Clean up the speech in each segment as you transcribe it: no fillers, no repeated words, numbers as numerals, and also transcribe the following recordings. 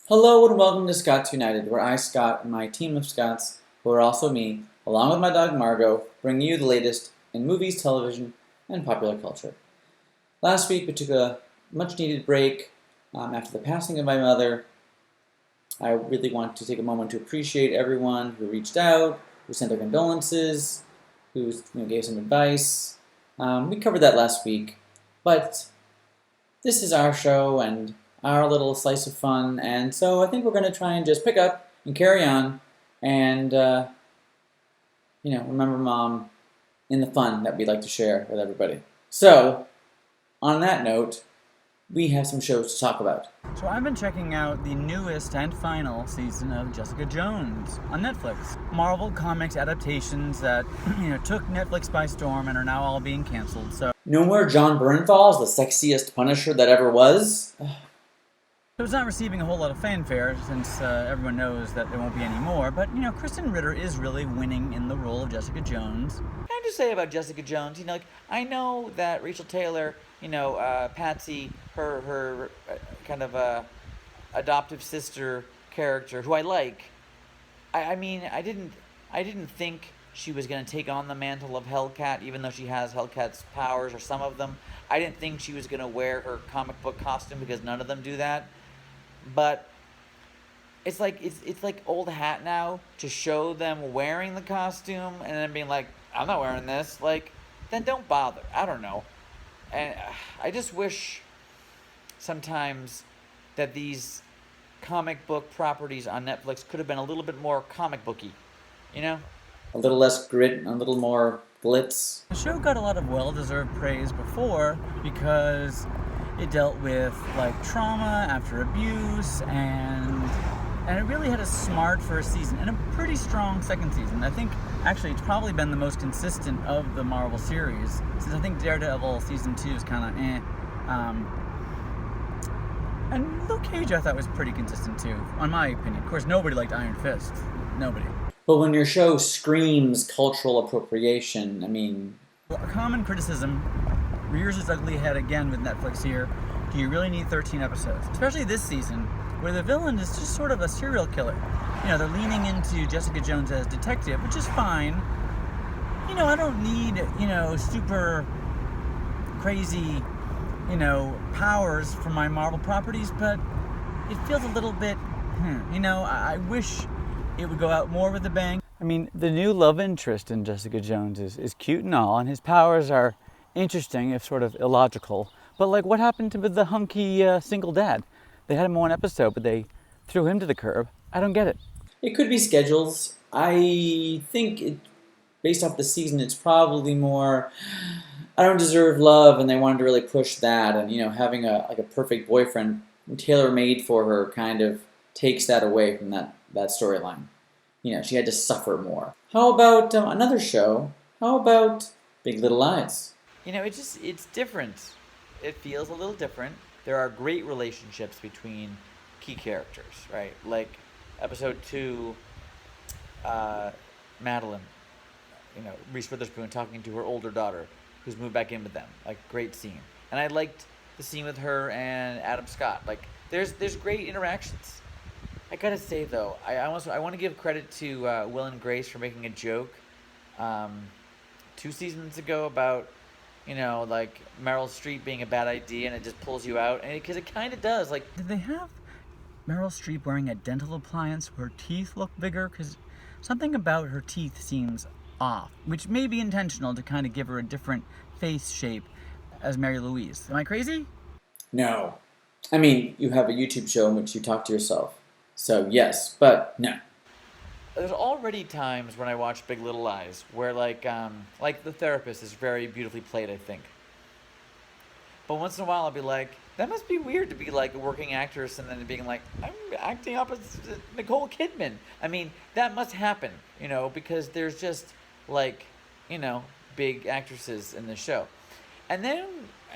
Hello and welcome to Scots United, where I, Scott, and my team of Scots, who are also me, along with my dog Margo, bring you the latest in movies, television, and popular culture. Last week we took a much needed break after the passing of my mother. I really want to take a moment to appreciate everyone who reached out, who sent their condolences, who gave some advice. We covered that last week, but this is our show and our little slice of fun, and so I think we're going to try and just pick up and carry on and, remember Mom in the fun that we like to share with everybody. So, on that note, we have some shows to talk about. So I've been checking out the newest and final season of Jessica Jones on Netflix. Marvel Comics adaptations that took Netflix by storm and are now all being canceled. So No more John Bernthal as the sexiest Punisher that ever was. it's not receiving a whole lot of fanfare since everyone knows that there won't be any more. But Kristen Ritter is really winning in the role of Jessica Jones. And to say about Jessica Jones, I know that Rachel Taylor, Patsy, her kind of adoptive sister character, who I like. I didn't think she was going to take on the mantle of Hellcat, even though she has Hellcat's powers, or some of them. I didn't think she was going to wear her comic book costume, because none of them do that. But it's like old hat now to show them wearing the costume and then being like, I'm not wearing this. Then don't bother. I don't know. And I just wish sometimes that these comic book properties on Netflix could have been a little bit more comic booky, A little less grit, a little more glitz. The show got a lot of well-deserved praise before because it dealt with trauma after abuse, and it really had a smart first season and a pretty strong second season. I think actually it's probably been the most consistent of the Marvel series, since I think Daredevil season 2 is kind of and Luke Cage I thought was pretty consistent too, in my opinion. Of course, nobody liked Iron Fist. Nobody. But when your show screams cultural appropriation, A common criticism rears its ugly head again with Netflix here. Do you really need 13 episodes? Especially this season, where the villain is just sort of a serial killer. They're leaning into Jessica Jones as detective, which is fine. I don't need, super crazy, powers for my Marvel properties, but it feels a little bit, I wish it would go out more with a bang. The new love interest in Jessica Jones is cute and all, and his powers are interesting, if sort of illogical. But what happened to the hunky single dad? They had him in one episode, but they threw him to the curb. I don't get it. it could be schedules. I think based off the season, it's probably more I don't deserve love, and they wanted to really push that, and having a perfect boyfriend tailor made for her kind of takes that away from that storyline. She had to suffer more. How about another show? How about Big Little Lies? It's different. It feels a little different. There are great relationships between key characters, right? Like episode 2, Madeline, Reese Witherspoon talking to her older daughter, who's moved back in with them. Great scene. And I liked the scene with her and Adam Scott. There's great interactions. I gotta say though, I want to give credit to Will and Grace for making a joke 2 seasons ago about Meryl Streep being a bad idea, and it just pulls you out, and because it kind of does. Did they have Meryl Streep wearing a dental appliance where her teeth look bigger? Because something about her teeth seems off, which may be intentional to kind of give her a different face shape as Mary Louise. Am I crazy? No. You have a YouTube show in which you talk to yourself. So yes, but no. There's already times when I watch Big Little Lies where The Therapist is very beautifully played, I think. But once in a while I'll be like, that must be weird to be a working actress and then being like, I'm acting opposite Nicole Kidman. That must happen, because there's just big actresses in the show. And then,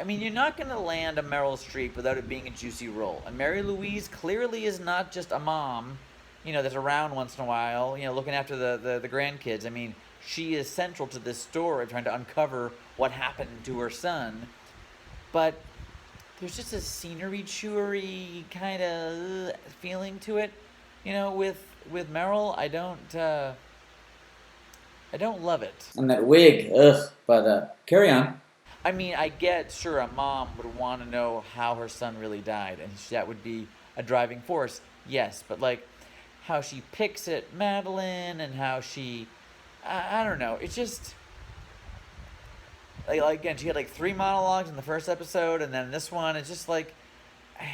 you're not going to land a Meryl Streep without it being a juicy role. And Mary Louise clearly is not just a mom, that's around once in a while, looking after the grandkids. She is central to this story, trying to uncover what happened to her son. But there's just a scenery chewery kind of feeling to it. With Meryl, I don't love it. And that wig, ugh. But carry on. I mean, I get, sure, a mom would want to know how her son really died, and that would be a driving force, yes, but like how she picks at Madeline and how I don't know, it's just, like, again, she had like 3 monologues in the first episode, and then this one, it's just like,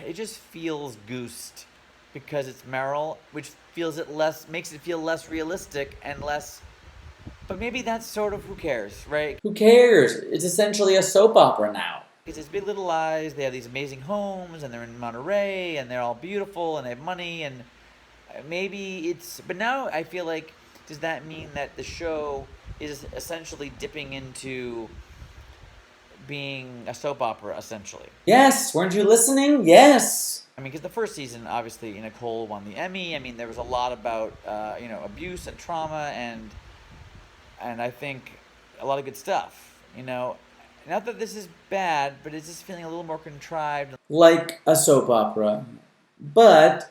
it just feels goosed because it's Meryl, which makes it feel less realistic and less. But maybe that's sort of, who cares, right? Who cares? It's essentially a soap opera now. It's these Big Little Lies. They have these amazing homes, and they're in Monterey, and they're all beautiful, and they have money, and maybe it's. But now I feel like, does that mean that the show is essentially dipping into being a soap opera, essentially? Yes, weren't you listening? Yes. I mean, because the first season, obviously, Nicole won the Emmy. I mean, there was a lot about abuse and trauma, and I think a lot of good stuff. Not that this is bad, but it's just feeling a little more contrived. Like a soap opera. But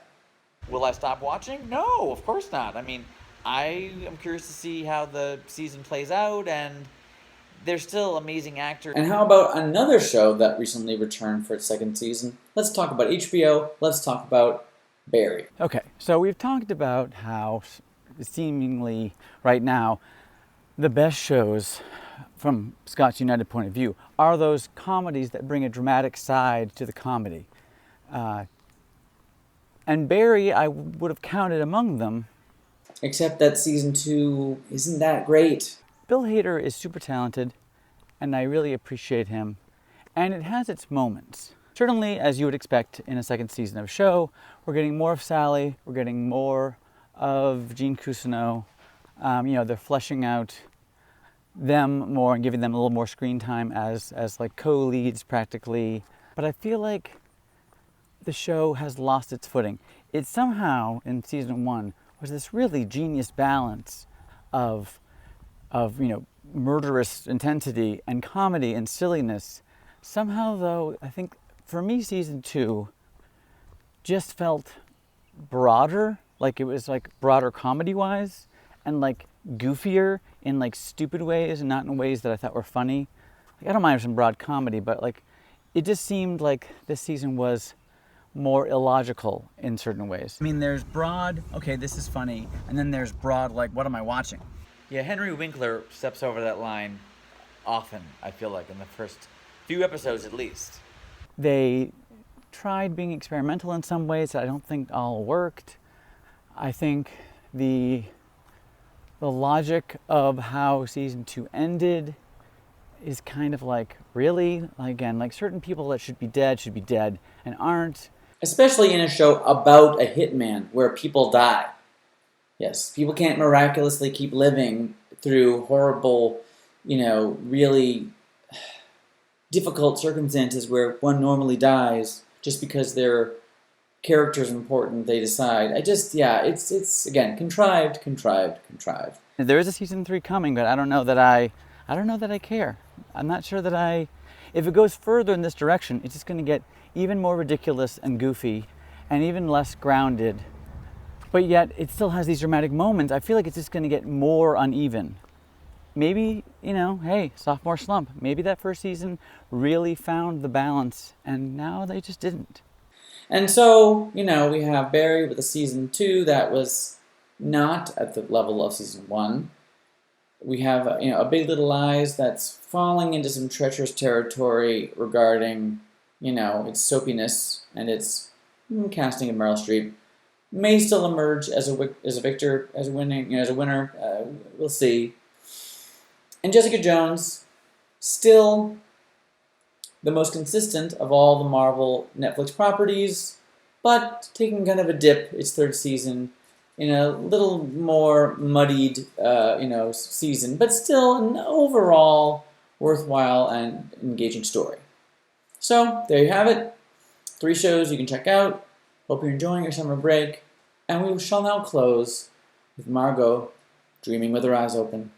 Will I stop watching? No, of course not. I mean, I am curious to see how the season plays out, and there's still amazing actors. And how about another show that recently returned for its second season? Let's talk about HBO. Let's talk about Barry. Okay, so we've talked about how seemingly right now the best shows from Scott's United point of view are those comedies that bring a dramatic side to the comedy. And Barry, I would have counted among them. Except that season 2 isn't that great. Bill Hader is super talented, and I really appreciate him. And it has its moments. Certainly, as you would expect in a second season of a show, we're getting more of Sally, we're getting more of Gene Cousineau. They're fleshing out them more and giving them a little more screen time as like co-leads practically. But I feel like the show has lost its footing. It somehow, in season 1, was this really genius balance of murderous intensity and comedy and silliness. Somehow, though, I think for me, season 2 just felt broader, like it was like broader comedy-wise, and like goofier in like stupid ways and not in ways that I thought were funny. Like, I don't mind some broad comedy, but like it just seemed like this season was more illogical in certain ways. I mean, there's broad, okay, this is funny, and then there's broad, like, what am I watching? Yeah, Henry Winkler steps over that line often, I feel like, in the first few episodes at least. They tried being experimental in some ways that I don't think all worked. I think the logic of how season 2 ended is kind of like, really? Again, like certain people that should be dead and aren't. Especially in a show about a hitman where people die. Yes, people can't miraculously keep living through horrible, really difficult circumstances where one normally dies just because their character's important, they decide. It's again, contrived. There is a season 3 coming, but I don't know that I care. I'm not sure that if it goes further in this direction, it's just going to get even more ridiculous and goofy and even less grounded. But yet, it still has these dramatic moments. I feel like it's just going to get more uneven. Maybe, hey, sophomore slump. Maybe that first season really found the balance, and now they just didn't. And so, we have Barry with a season 2 that was not at the level of season 1. We have, a Big Little Lies that's falling into some treacherous territory regarding, its soapiness and its casting of Meryl Streep. May still emerge as a victor, as a winner. We'll see. And Jessica Jones, still the most consistent of all the Marvel Netflix properties, but taking kind of a dip its third season in a little more muddied, season, but still an overall worthwhile and engaging story. So there you have it. 3 shows you can check out. Hope you're enjoying your summer break. And we shall now close with Margo dreaming with her eyes open.